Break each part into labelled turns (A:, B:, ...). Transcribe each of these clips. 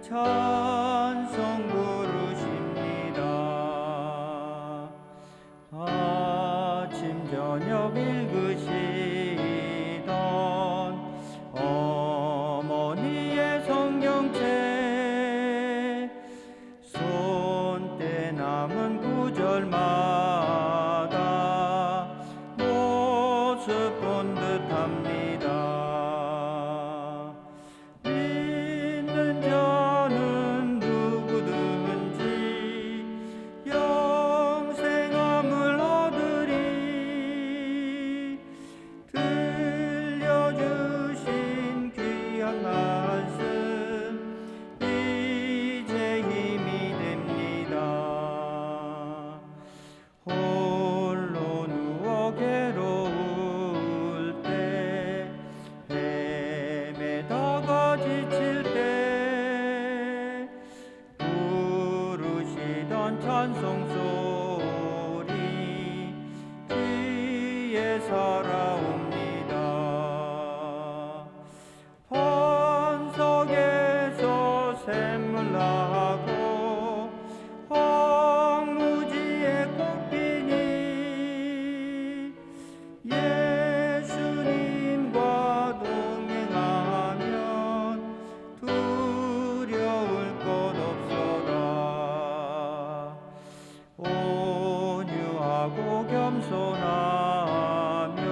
A: 찬송 부르십니다. 아침 저녁 읽으시던 어머니의 성경책, 손때 남은 구절마다 모습 본 듯합니다. 믿는 자는 누구든지 영생함을 얻으리. 들려주신 귀한 말씀 이제 힘이 됩니다. 홀로 누워 괴로울 때, 헤매다가 지칠 때 부르시던 찬송 소리 귀에 살아옵니다. 반석에서 샘물 나고 황무지에 꽃피니 예수님과 동행하면 두려울 것 없어라. 온유하고 겸손하며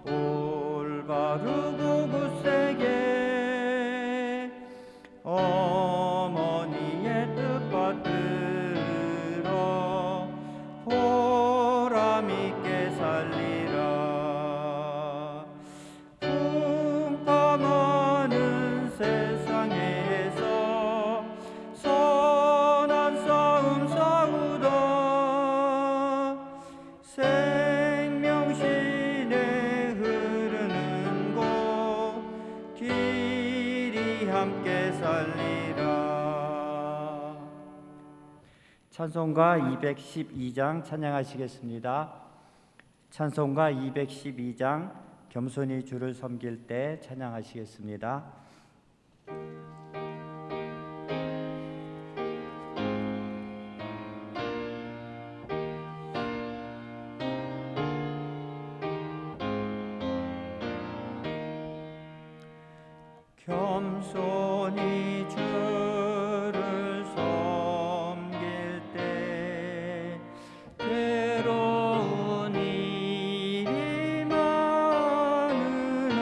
A: 올바르고 굳세게 어머니의 뜻 받들어 보람 있게 살리라. 풍파많은 세상에서 선한 싸움 싸우다 생명신에 흐르는 곳 길이 함께 살리라. 찬송가 212장 찬양하시겠습니다. 찬송가 212장 겸손히 주를 섬길 때 찬양하시겠습니다. 겸손히 주를 섬길 때 괴로운 일이 많으나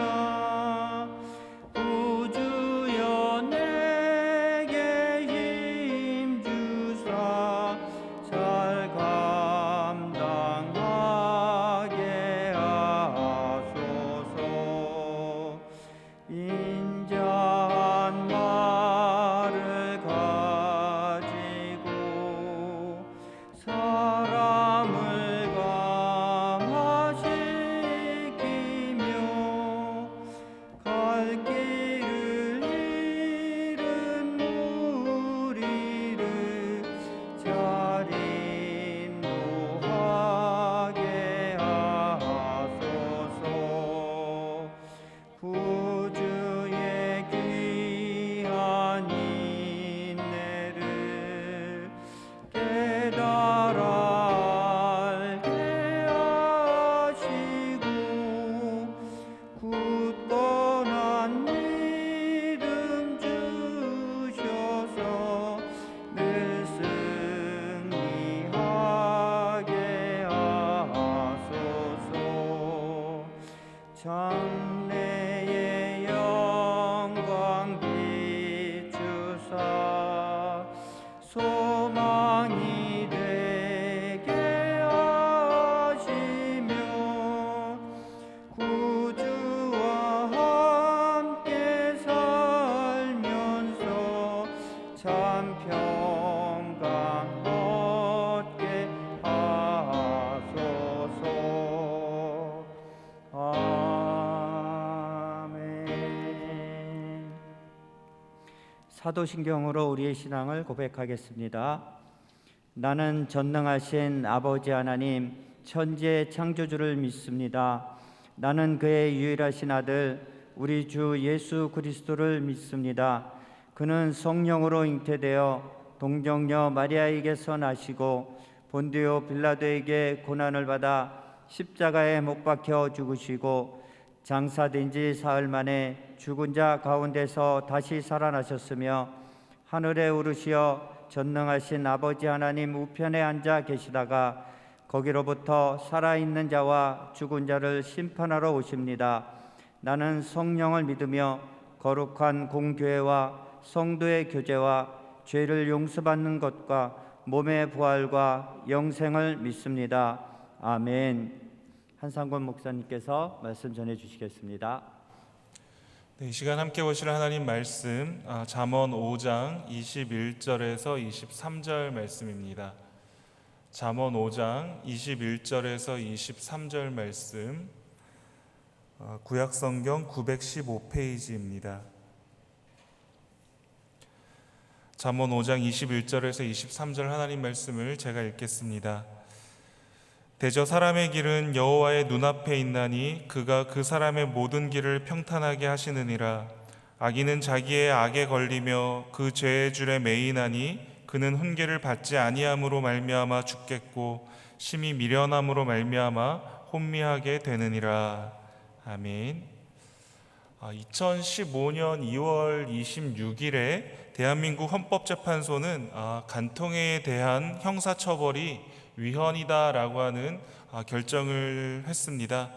A: 구주여 내게 힘 주사 잘 감당하게 하소서. 인자한 말을 가지고 사람을 감화시키며 갈 길을 잃은 무리를 잘 인도하게 하소서. 구주의 귀한 인내를 깨달아 알게 하시고 굳건한 믿음 주셔서 늘 승리하게 하소서. 장래의 영광 비추사 소망이 되게 하시며 구주와 함께 살면서 참 평강 얻게 하소서. 아멘. 사도신경으로 우리의 신앙을 고백하겠습니다. 나는 전능하신 아버지 하나님 천지의 창조주를 믿습니다. 나는 그의 유일하신 아들 우리 주 예수 그리스도를 믿습니다. 그는 성령으로 잉태되어 동정녀 마리아에게서 나시고 본디오 빌라도에게 고난을 받아 십자가에 못 박혀 죽으시고 장사된 지 사흘 만에 죽은 자 가운데서 다시 살아나셨으며 하늘에 오르시어 전능하신 아버지 하나님 우편에 앉아 계시다가 거기로부터 살아있는 자와 죽은 자를 심판하러 오십니다. 나는 성령을 믿으며 거룩한 공교회와 성도의 교제와 죄를 용서받는 것과 몸의 부활과 영생을 믿습니다. 아멘. 한상권 목사님께서 말씀 전해 주시겠습니다.
B: 네, 이 시간 함께 보실 하나님 말씀 잠언 5장 21절에서 23절 말씀입니다. 잠언 5장 21절에서 23절 말씀, 구약성경 915페이지입니다. 잠언 5장 21절에서 23절 하나님 말씀을 제가 읽겠습니다. 대저 사람의 길은 여호와의 눈앞에 있나니 그가 그 사람의 모든 길을 평탄하게 하시느니라. 악인은 자기의 악에 걸리며 그 죄의 줄에 매이나니 그는 훈계를 받지 아니함으로 말미암아 죽겠고 심히 미련함으로 말미암아 혼미하게 되느니라. 아멘. 2015년 2월 26일에 대한민국 헌법재판소는 간통에 대한 형사처벌이 위헌이다라고 하는 결정을 했습니다.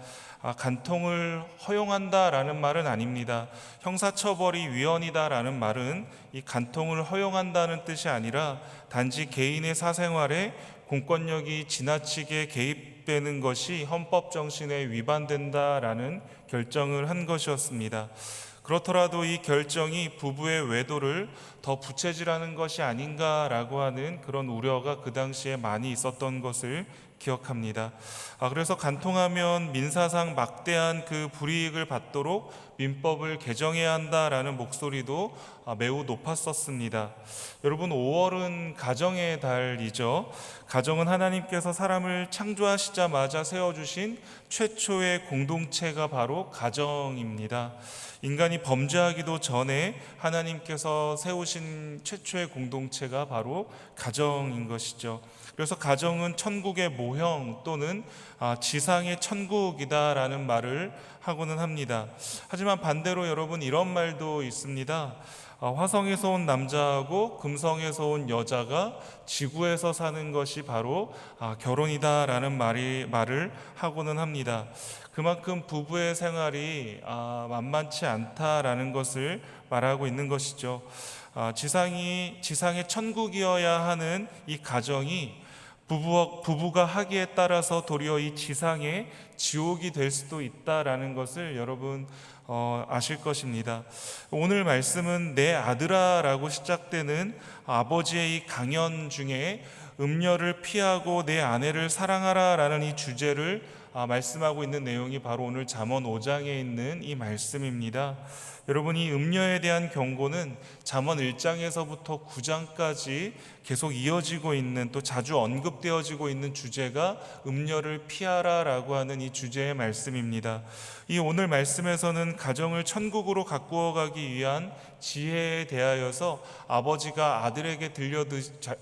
B: 간통을 허용한다라는 말은 아닙니다. 형사처벌이 위헌이다라는 말은 이 간통을 허용한다는 뜻이 아니라 단지 개인의 사생활에 공권력이 지나치게 개입되는 것이 헌법 정신에 위반된다라는 결정을 한 것이었습니다. 그렇더라도 이 결정이 부부의 외도를 더 부채질하는 것이 아닌가라고 하는 그런 우려가 그 당시에 많이 있었던 것을 기억합니다. 그래서 간통하면 민사상 막대한 그 불이익을 받도록 민법을 개정해야 한다라는 목소리도 매우 높았었습니다. 여러분, 5월은 가정의 달이죠. 가정은 하나님께서 사람을 창조하시자마자 세워주신 최초의 공동체가 바로 가정입니다. 인간이 범죄하기도 전에 하나님께서 세우신 최초의 공동체가 바로 가정인 것이죠. 그래서 가정은 천국의 모형 또는 지상의 천국이다라는 말을 하고는 합니다. 하지만 반대로 여러분, 이런 말도 있습니다. 화성에서 온 남자하고 금성에서 온 여자가 지구에서 사는 것이 바로 결혼이다라는 말을 하고는 합니다. 그만큼 부부의 생활이 만만치 않다라는 것을 말하고 있는 것이죠. 지상의 천국이어야 하는 이 가정이 부부가 하기에 따라서 도리어 이 지상의 지옥이 될 수도 있다라는 것을 여러분 아실 것입니다. 오늘 말씀은 내 아들아라고 시작되는 아버지의 이 강연 중에 음녀를 피하고 내 아내를 사랑하라라는 이 주제를 말씀하고 있는 내용이 바로 오늘 잠언 5장에 있는 이 말씀입니다. 여러분, 이 음녀에 대한 경고는 잠언 1장에서부터 9장까지 계속 이어지고 있는, 또 자주 언급되어지고 있는 주제가 음녀를 피하라라고 하는 이 주제의 말씀입니다. 이 오늘 말씀에서는 가정을 천국으로 가꾸어 가기 위한 지혜에 대하여서 아버지가 아들에게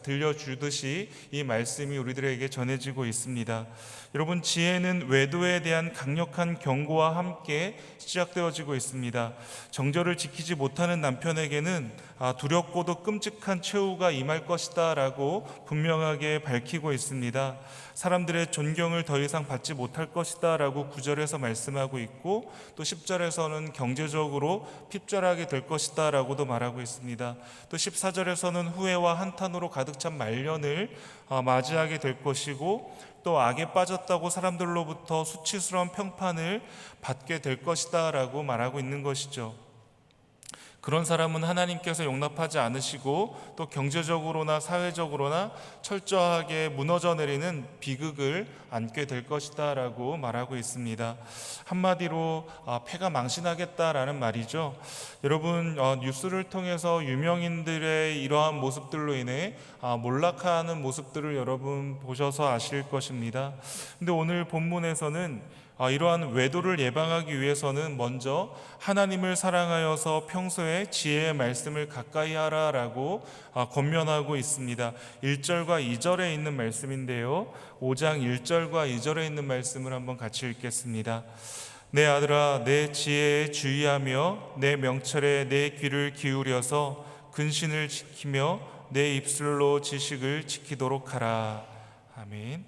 B: 들려주듯이 이 말씀이 우리들에게 전해지고 있습니다. 여러분, 지혜는 외도에 대한 강력한 경고와 함께 시작되어지고 있습니다. 정절을 지키지 못하는 남편에게는 두렵고도 끔찍한 최후가 임할 것이다 라고 분명하게 밝히고 있습니다. 사람들의 존경을 더 이상 받지 못할 것이다 라고 9절에서 말씀하고 있고, 또 10절에서는 경제적으로 핍절하게 될 것이다 라고도 말하고 있습니다. 또 14절에서는 후회와 한탄으로 가득 찬 말년을 맞이하게 될 것이고, 또 악에 빠졌다고 사람들로부터 수치스러운 평판을 받게 될 것이다 라고 말하고 있는 것이죠. 그런 사람은 하나님께서 용납하지 않으시고 또 경제적으로나 사회적으로나 철저하게 무너져 내리는 비극을 안게 될 것이다 라고 말하고 있습니다. 한마디로 패가 망신하겠다라는 말이죠. 여러분, 뉴스를 통해서 유명인들의 이러한 모습들로 인해 몰락하는 모습들을 여러분 보셔서 아실 것입니다. 근데 오늘 본문에서는 이러한 외도를 예방하기 위해서는 먼저 하나님을 사랑하여서 평소에 지혜의 말씀을 가까이 하라라고 권면하고 있습니다. 1절과 2절에 있는 말씀인데요, 5장 1절과 2절에 있는 말씀을 한번 같이 읽겠습니다. 내 아들아, 내 지혜에 주의하며 내 명철에 내 귀를 기울여서 근신을 지키며 내 입술로 지식을 지키도록 하라. 아멘.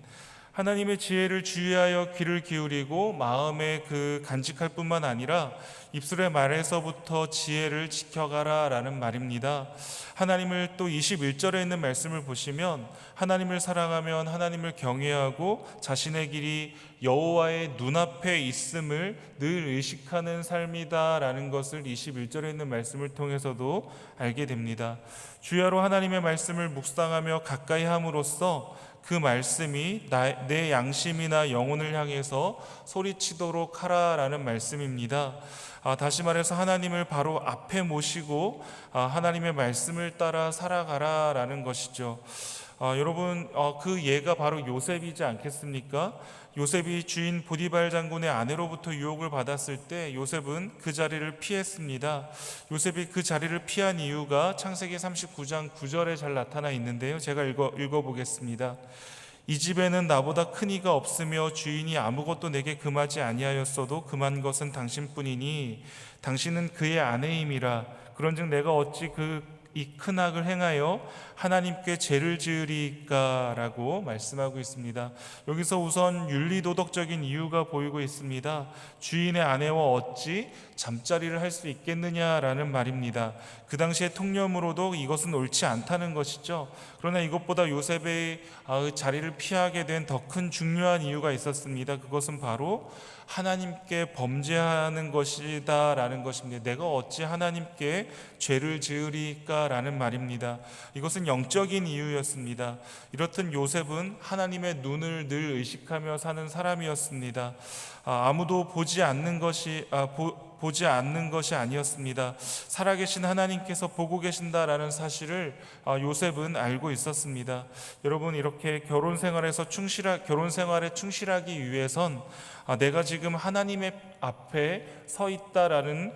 B: 하나님의 지혜를 주의하여 귀를 기울이고 마음에 간직할 뿐만 아니라 입술의 말에서부터 지혜를 지켜가라 라는 말입니다. 하나님을 또 21절에 있는 말씀을 보시면 하나님을 사랑하면 하나님을 경외하고 자신의 길이 여호와의 눈앞에 있음을 늘 의식하는 삶이다 라는 것을 21절에 있는 말씀을 통해서도 알게 됩니다. 주야로 하나님의 말씀을 묵상하며 가까이 함으로써 그 말씀이 내 양심이나 영혼을 향해서 소리치도록 하라라는 말씀입니다. 다시 말해서 하나님을 바로 앞에 모시고 하나님의 말씀을 따라 살아가라라는 것이죠. 여러분, 그 예가 바로 요셉이지 않겠습니까? 요셉이 주인 보디발 장군의 아내로부터 유혹을 받았을 때 요셉은 그 자리를 피했습니다. 요셉이 그 자리를 피한 이유가 창세기 39장 9절에 잘 나타나 있는데요, 제가 읽어보겠습니다. 이 집에는 나보다 큰 이가 없으며 주인이 아무것도 내게 금하지 아니하였어도 금한 것은 당신뿐이니 당신은 그의 아내임이라. 그런즉 내가 어찌 이 큰 악을 행하여 하나님께 죄를 지으리까 라고 말씀하고 있습니다. 여기서 우선 윤리도덕적인 이유가 보이고 있습니다. 주인의 아내와 어찌 잠자리를 할 수 있겠느냐라는 말입니다. 그 당시의 통념으로도 이것은 옳지 않다는 것이죠. 그러나 이것보다 요셉의 자리를 피하게 된 더 큰 중요한 이유가 있었습니다. 그것은 바로 하나님께 범죄하는 것이다 라는 것입니다. 내가 어찌 하나님께 죄를 지으리까 라는 말입니다. 이것은 영적인 이유였습니다. 이렇듯 요셉은 하나님의 눈을 늘 의식하며 사는 사람이었습니다. 아무도 보지 않는 것이 아니었습니다. 살아계신 하나님께서 보고 계신다라는 사실을 요셉은 알고 있었습니다. 여러분, 이렇게 결혼 생활에 충실하기 위해선 내가 지금 하나님의 앞에 서 있다라는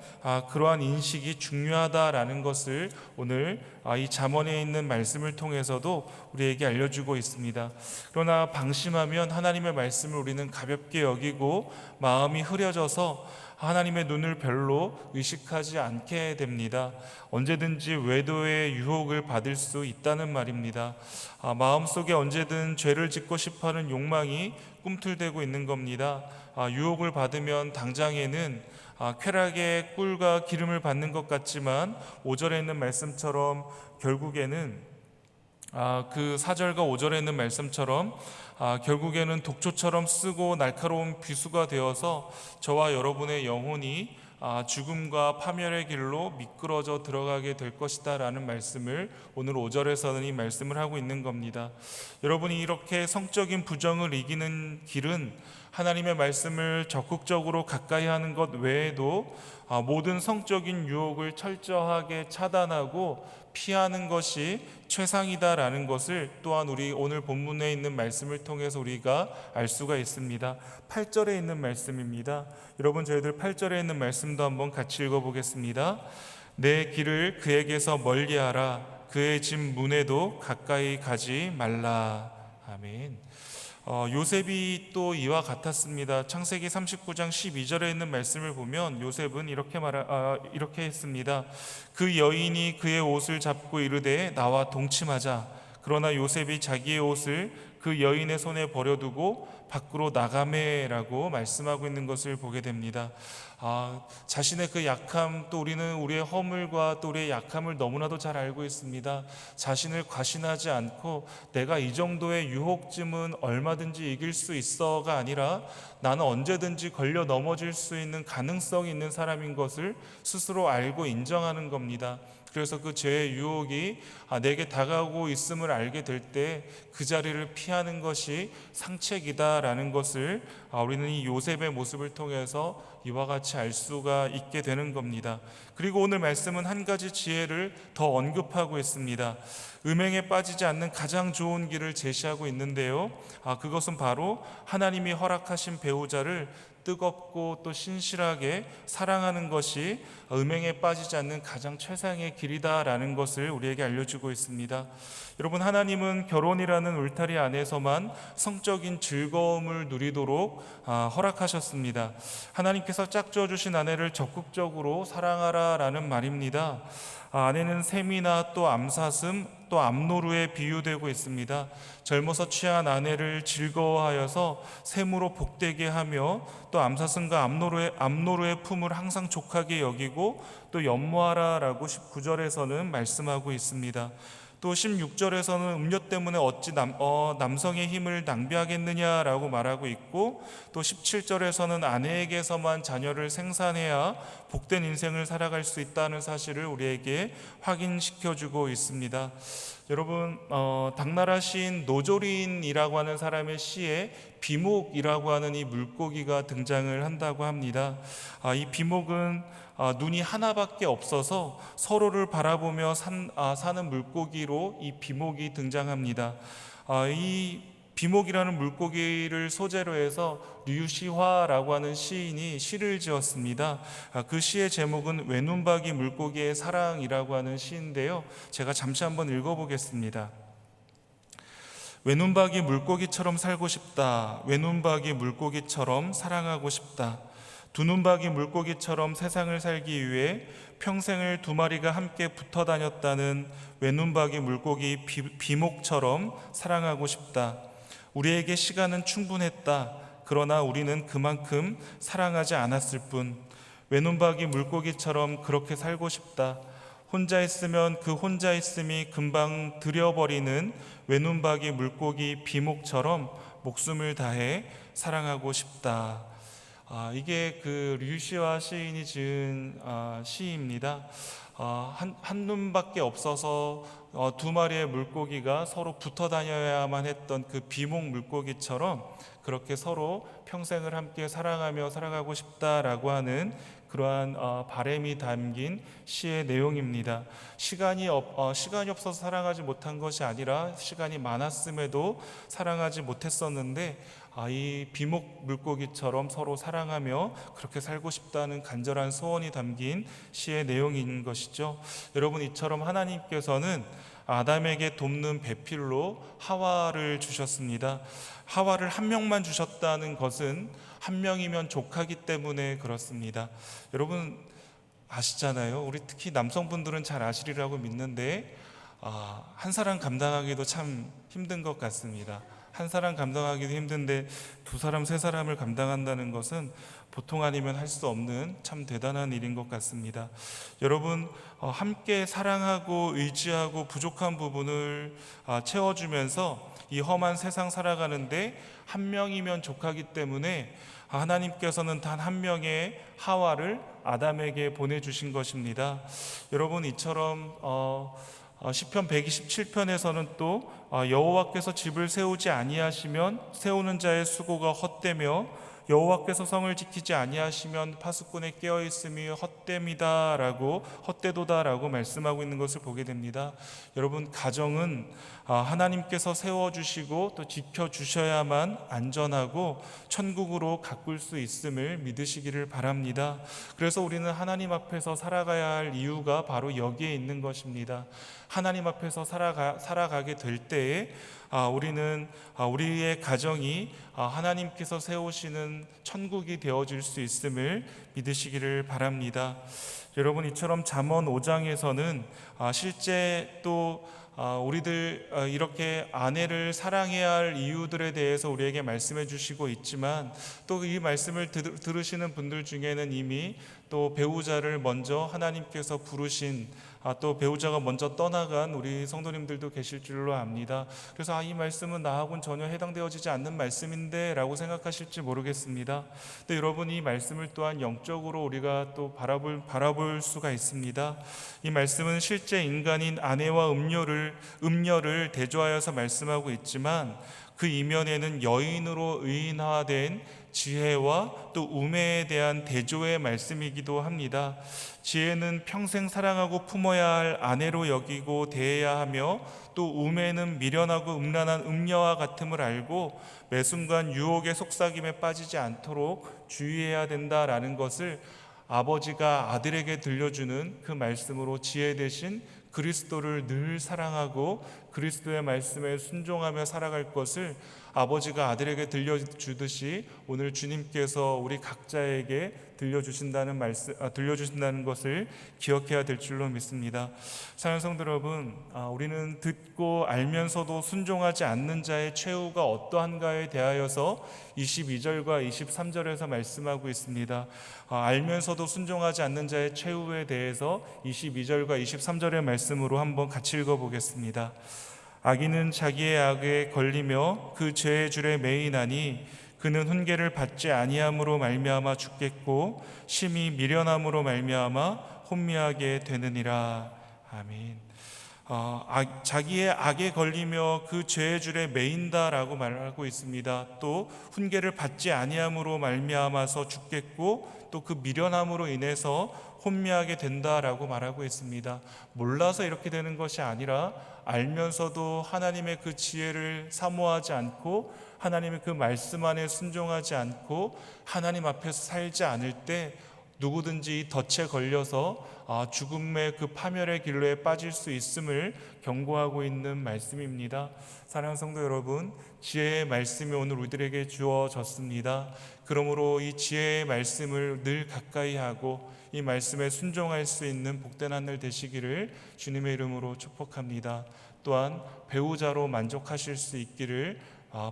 B: 그러한 인식이 중요하다라는 것을 오늘 이 잠언에 있는 말씀을 통해서도 우리에게 알려주고 있습니다. 그러나 방심하면 하나님의 말씀을 우리는 가볍게 여기고 마음이 흐려져서 하나님의 눈을 별로 의식하지 않게 됩니다. 언제든지 외도의 유혹을 받을 수 있다는 말입니다. 마음속에 언제든 죄를 짓고 싶어하는 욕망이 꿈틀대고 있는 겁니다. 유혹을 받으면 당장에는 쾌락의 꿀과 기름을 받는 것 같지만 5절에 있는 말씀처럼 결국에는 그 4절과 5절에 있는 말씀처럼 결국에는 독초처럼 쓰고 날카로운 비수가 되어서 저와 여러분의 영혼이 죽음과 파멸의 길로 미끄러져 들어가게 될 것이다 라는 말씀을 오늘 5절에서는 이 말씀을 하고 있는 겁니다. 여러분이 이렇게 성적인 부정을 이기는 길은 하나님의 말씀을 적극적으로 가까이 하는 것 외에도 모든 성적인 유혹을 철저하게 차단하고 피하는 것이 최상이다라는 것을 또한 우리 오늘 본문에 있는 말씀을 통해서 우리가 알 수가 있습니다. 8절에 있는 말씀입니다. 여러분, 저희들 8절에 있는 말씀도 한번 같이 읽어보겠습니다. 내 길을 그에게서 멀리하라. 그의 집 문에도 가까이 가지 말라. 아멘. 요셉이 또 이와 같았습니다. 창세기 39장 12절에 있는 말씀을 보면 요셉은 이렇게 했습니다. 그 여인이 그의 옷을 잡고 이르되 나와 동침하자. 그러나 요셉이 자기의 옷을 그 여인의 손에 버려두고 밖으로 나가매라고 말씀하고 있는 것을 보게 됩니다. 자신의 그 약함, 또 우리는 우리의 허물과 또 우리의 약함을 너무나도 잘 알고 있습니다. 자신을 과신하지 않고 내가 이 정도의 유혹쯤은 얼마든지 이길 수 있어가 아니라 나는 언제든지 걸려 넘어질 수 있는 가능성이 있는 사람인 것을 스스로 알고 인정하는 겁니다. 그래서 그 죄의 유혹이 내게 다가오고 있음을 알게 될 때 그 자리를 피하는 것이 상책이다라는 것을 우리는 이 요셉의 모습을 통해서 이와 같이 알 수가 있게 되는 겁니다. 그리고 오늘 말씀은 한 가지 지혜를 더 언급하고 있습니다. 음행에 빠지지 않는 가장 좋은 길을 제시하고 있는데요, 그것은 바로 하나님이 허락하신 배우자를 뜨겁고 또 신실하게 사랑하는 것이 음행에 빠지지 않는 가장 최상의 길이다라는 것을 우리에게 알려주고 있습니다. 여러분, 하나님은 결혼이라는 울타리 안에서만 성적인 즐거움을 누리도록 허락하셨습니다. 하나님께서 짝지어 주신 아내를 적극적으로 사랑하라라는 말입니다. 아내는 셈이나 또 암사슴 또 암노루에 비유되고 있습니다. 젊어서 취한 아내를 즐거워하여서 셈으로 복되게 하며 또 암사슴과 암노루의 품을 항상 족하게 여기고 또 연모하라라고 19절에서는 말씀하고 있습니다. 또 16절에서는 음료 때문에 어찌 남성의 힘을 낭비하겠느냐라고 말하고 있고, 또 17절에서는 아내에게서만 자녀를 생산해야 복된 인생을 살아갈 수 있다는 사실을 우리에게 확인시켜주고 있습니다. 여러분, 당나라 시인 노조린이라고 하는 사람의 시에 비목이라고 하는 이 물고기가 등장을 한다고 합니다. 이 비목은 눈이 하나밖에 없어서 서로를 바라보며 사는 물고기로 이 비목이 등장합니다. 이 비목이라는 물고기를 소재로 해서 류시화라고 하는 시인이 시를 지었습니다. 그 시의 제목은 외눈박이 물고기의 사랑이라고 하는 시인데요, 제가 잠시 한번 읽어보겠습니다. 외눈박이 물고기처럼 살고 싶다. 외눈박이 물고기처럼 사랑하고 싶다. 두 눈박이 물고기처럼 세상을 살기 위해 평생을 두 마리가 함께 붙어 다녔다는 외눈박이 물고기 비목처럼 사랑하고 싶다. 우리에게 시간은 충분했다. 그러나 우리는 그만큼 사랑하지 않았을 뿐. 외눈박이 물고기처럼 그렇게 살고 싶다. 혼자 있으면 그 혼자 있음이 금방 들여버리는 외눈박이 물고기 비목처럼 목숨을 다해 사랑하고 싶다. 이게 그 류시화 시인이 지은 시입니다. 한 눈밖에 없어서 두 마리의 물고기가 서로 붙어 다녀야만 했던 그 비목 물고기처럼 그렇게 서로 평생을 함께 사랑하며 살아가고 싶다라고 하는 그러한 바람이 담긴 시의 내용입니다. 시간이 없어서 사랑하지 못한 것이 아니라 시간이 많았음에도 사랑하지 못했었는데, 이 비목 물고기처럼 서로 사랑하며 그렇게 살고 싶다는 간절한 소원이 담긴 시의 내용인 것이죠. 여러분, 이처럼 하나님께서는 아담에게 돕는 배필로 하와를 주셨습니다. 하와를 한 명만 주셨다는 것은 한 명이면 족하기 때문에 그렇습니다. 여러분 아시잖아요. 우리 특히 남성분들은 잘 아시리라고 믿는데, 한 사람 감당하기도 참 힘든 것 같습니다. 한 사람 감당하기도 힘든데 두 사람, 세 사람을 감당한다는 것은 보통 아니면 할 수 없는 참 대단한 일인 것 같습니다. 여러분, 함께 사랑하고 의지하고 부족한 부분을 채워주면서 이 험한 세상 살아가는데 한 명이면 족하기 때문에 하나님께서는 단 한 명의 하와를 아담에게 보내주신 것입니다. 여러분, 이처럼 시편 127편에서는 또 여호와께서 집을 세우지 아니하시면 세우는 자의 수고가 헛되며 여호와께서 성을 지키지 아니하시면 파수꾼의 깨어있음이 헛되도다라고 말씀하고 있는 것을 보게 됩니다. 여러분, 가정은 하나님께서 세워주시고 또 지켜주셔야만 안전하고 천국으로 가꿀 수 있음을 믿으시기를 바랍니다. 그래서 우리는 하나님 앞에서 살아가야 할 이유가 바로 여기에 있는 것입니다. 하나님 앞에서 살아가게 될 때에 우리는 우리의 가정이 하나님께서 세우시는 천국이 되어질 수 있음을 믿으시기를 바랍니다. 여러분, 이처럼 잠언 5장에서는 실제 또 우리들 이렇게 아내를 사랑해야 할 이유들에 대해서 우리에게 말씀해 주시고 있지만, 또 이 말씀을 들으시는 분들 중에는 이미 또 배우자를 먼저 하나님께서 부르신, 또 배우자가 먼저 떠나간 우리 성도님들도 계실 줄로 압니다. 그래서 이 말씀은 나하고는 전혀 해당되어지지 않는 말씀인데 라고 생각하실지 모르겠습니다. 근데 여러분, 이 말씀을 또한 영적으로 우리가 또 바라볼 수가 있습니다. 이 말씀은 실제 인간인 아내와 음녀를 대조하여서 말씀하고 있지만, 그 이면에는 여인으로 의인화된 지혜와 또 우매에 대한 대조의 말씀이기도 합니다. 지혜는 평생 사랑하고 품어야 할 아내로 여기고 대해야 하며, 또 우매는 미련하고 음란한 음녀와 같음을 알고 매 순간 유혹의 속삭임에 빠지지 않도록 주의해야 된다라는 것을 아버지가 아들에게 들려주는 그 말씀으로 지혜 대신 그리스도를 늘 사랑하고 그리스도의 말씀에 순종하며 살아갈 것을 아버지가 아들에게 들려주듯이 오늘 주님께서 우리 각자에게 들려주신다는 것을 기억해야 될 줄로 믿습니다. 사랑하는 성도 여러분, 우리는 듣고 알면서도 순종하지 않는 자의 최후가 어떠한가에 대하여서 22절과 23절에서 말씀하고 있습니다. 알면서도 순종하지 않는 자의 최후에 대해서 22절과 23절의 말씀으로 한번 같이 읽어보겠습니다. 악인은 자기의 악에 걸리며 그 죄의 줄에 매이나니 그는 훈계를 받지 아니함으로 말미암아 죽겠고 심히 미련함으로 말미암아 혼미하게 되느니라. 아멘. 자기의 악에 걸리며 그 죄의 줄에 매인다라고 말하고 있습니다. 또 훈계를 받지 아니함으로 말미암아서 죽겠고 또 그 미련함으로 인해서 혼미하게 된다라고 말하고 있습니다. 몰라서 이렇게 되는 것이 아니라 알면서도 하나님의 그 지혜를 사모하지 않고 하나님의 그 말씀 안에 순종하지 않고 하나님 앞에서 살지 않을 때 누구든지 덫에 걸려서 죽음의 그 파멸의 길로에 빠질 수 있음을 경고하고 있는 말씀입니다. 사랑하는 성도 여러분, 지혜의 말씀이 오늘 우리들에게 주어졌습니다. 그러므로 이 지혜의 말씀을 늘 가까이 하고 이 말씀에 순종할 수 있는 복된 한 날 되시기를 주님의 이름으로 축복합니다. 또한 배우자로 만족하실 수 있기를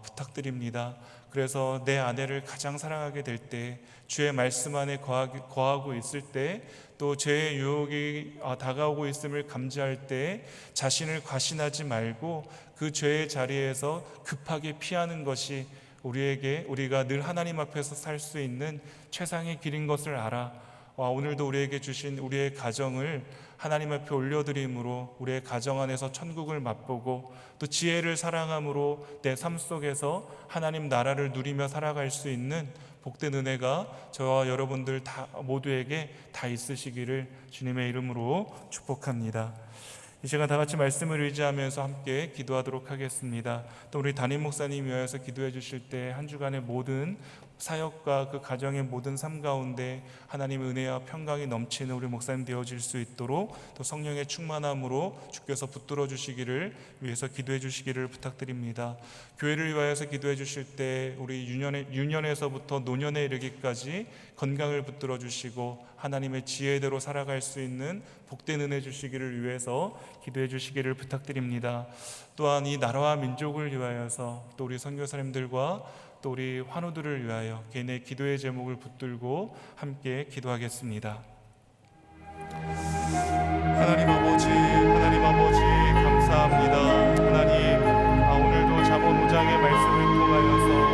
B: 부탁드립니다. 그래서 내 아내를 가장 사랑하게 될 때, 주의 말씀 안에 거하고 있을 때, 또 죄의 유혹이 다가오고 있음을 감지할 때 자신을 과신하지 말고 그 죄의 자리에서 급하게 피하는 것이 우리가 늘 하나님 앞에서 살 수 있는 최상의 길인 것을 알아 오늘도 우리에게 주신 우리의 가정을 하나님 앞에 올려드림으로 우리의 가정 안에서 천국을 맛보고 또 지혜를 사랑함으로 내 삶 속에서 하나님 나라를 누리며 살아갈 수 있는 복된 은혜가 저와 여러분들 모두에게 다 있으시기를 주님의 이름으로 축복합니다. 이 시간 다 같이 말씀을 의지하면서 함께 기도하도록 하겠습니다. 또 우리 담임 목사님 위하여서 기도해 주실 때 한 주간의 모든 사역과 그 가정의 모든 삶 가운데 하나님의 은혜와 평강이 넘치는 우리 목사님 되어질 수 있도록 또 성령의 충만함으로 주께서 붙들어 주시기를 위해서 기도해 주시기를 부탁드립니다. 교회를 위하여서 기도해 주실 때 우리 유년에서부터 노년에 이르기까지 건강을 붙들어 주시고 하나님의 지혜대로 살아갈 수 있는 복된 은혜 주시기를 위해서 기도해 주시기를 부탁드립니다. 또한 이 나라와 민족을 위하여서 또 우리 선교사님들과 또 우리 환우들을 위하여 개인의 기도의 제목을 붙들고 함께 기도하겠습니다. 하나님